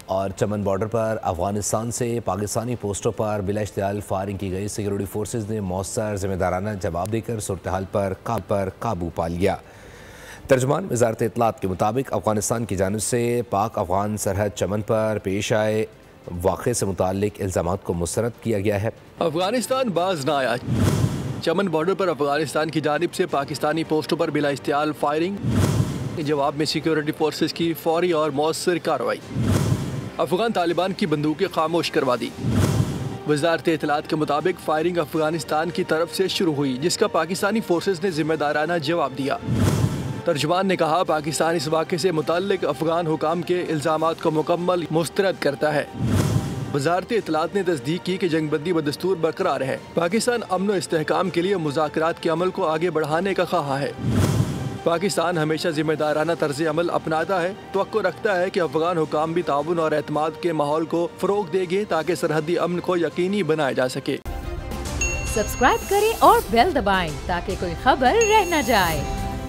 اور چمن بارڈر پر افغانستان سے پاکستانی پوسٹوں پر بلا اشتعال فائرنگ کی گئی۔ سیکورٹی فورسز نے مؤثر ذمہ دارانہ جواب دے کر صورتحال پر قابو پا لیا۔ ترجمان وزارت اطلاعات کے مطابق افغانستان کی جانب سے پاک افغان سرحد چمن پر پیش آئے واقعے سے متعلق الزامات کو مسترد کیا گیا ہے۔ افغانستان باز نہ آیا، چمن بارڈر پر افغانستان کی جانب سے پاکستانی پوسٹوں پر بلا اشتعال فائرنگ، جواب میں سیکورٹی فورسز کی فوری اور مؤثر کارروائی، افغان طالبان کی بندوقیں خاموش کروا دی۔ وزارت اطلاعات کے مطابق فائرنگ افغانستان کی طرف سے شروع ہوئی، جس کا پاکستانی فورسز نے ذمہ دارانہ جواب دیا۔ ترجمان نے کہا پاکستان اس واقعے سے متعلق افغان حکام کے الزامات کو مکمل مسترد کرتا ہے۔ وزارت اطلاعات نے تصدیق کی کہ جنگ بندی بدستور برقرار ہے۔ پاکستان امن و استحکام کے لیے مذاکرات کے عمل کو آگے بڑھانے کا خواہاں ہے۔ پاکستان ہمیشہ ذمہ دارانہ طرز عمل اپناتا ہے، توقع رکھتا ہے کہ افغان حکام بھی تعاون اور اعتماد کے ماحول کو فروغ دیں گے تاکہ سرحدی امن کو یقینی بنایا جا سکے۔ سبسکرائب کریں اور بیل دبائیں تاکہ کوئی خبر رہ نہ جائے۔